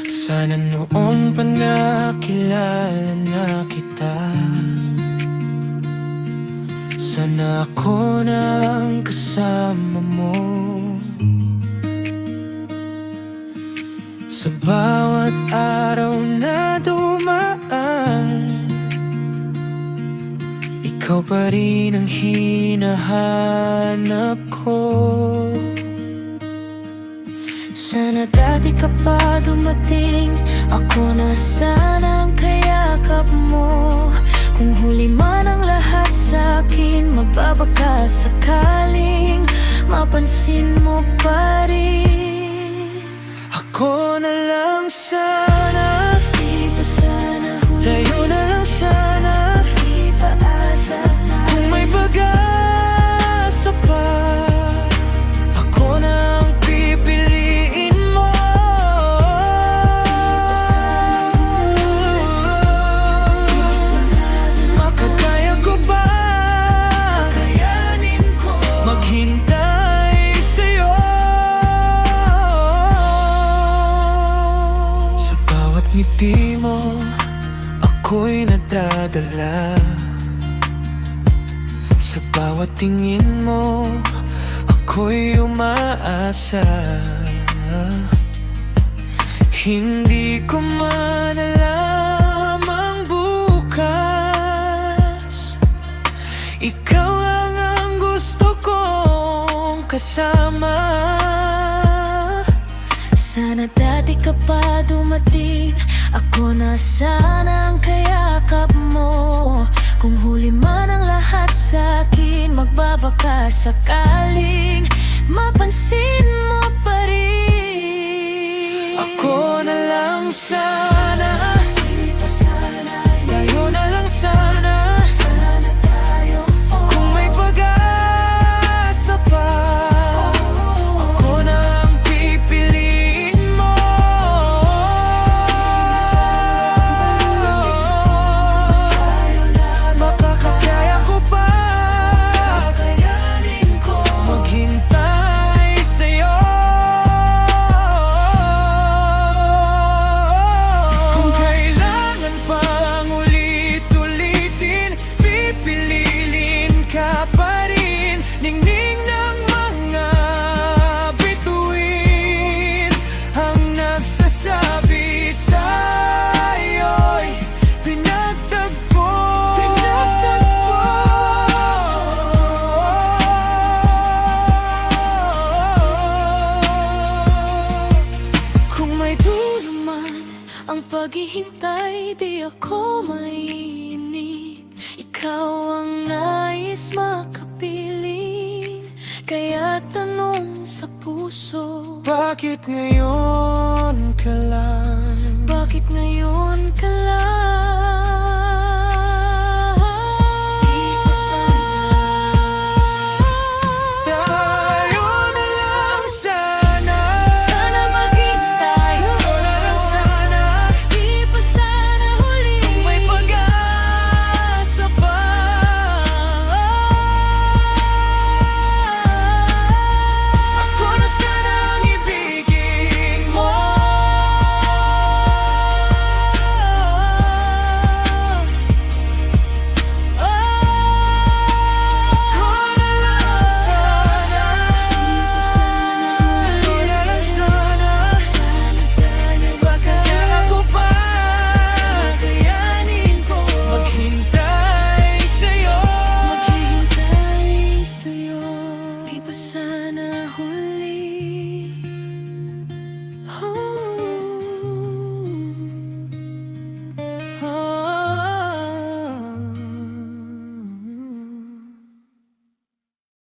Sana noong pa nakilala na kita, sana ako nang kasama mo. Sa bawat araw na dumaan, ikaw pa rin ang hinahanap ko. Sana dati ka pa dumating, ako na sana ang kayakap mo. Kung huli man ang lahat sa'kin, magbabaka sakaling mapansin mo pa rin. Ako na lang sana, Di ba sana huli, tayo na lang sana. di ba asa na Kung may pag-asa pa, ako na ang pipiliin mo. Makakaya ko ba kayanin ko? maghintay sa'yo? Sa bawat ngiti mo, ako'y nadadala. Sa bawat tingin mo, ako'y umaasa. Hindi ko man alam ang bukas, ikaw lang ang gusto kong kasama. Sana dati ka pa dumating, ako na sana ang kayakap mo. Kung huli man ang lahat sa'kin, magbabaka sakaling mapansin mo pa rin. Ako na lang sana, Di ba sana tayo na lang sana. sana tayo, Kung may pag-asa pa, ako na ang pipiliin mo. Makakakaya ko pa kayanin ko? maghintay sa'yo. Kung kailangan pang ulit-ulitin, pipiliin ka pa rin. Ningning ng mga bituin ang nagsasabi tayo'y pinagtagpo. Kung may dulo man ang paghihintay, di ako mainip. Ikaw ang nais makapiling, kaya tanong sa puso, Bakit ngayon ka lang? bakit ngayon ka lang? Di ba Tayo na lang sana. sana maging tayo? Tayo na lang sana. Di ba sana huli, Kung may pag-asa pa, ako na sana ang ibigin mo. Ako na lang sana. Tayo na lang sana. Makakaya ko pa kayanin ko? maghintay sa'yo. Maghihintay sa'yo. Di ba sana huli?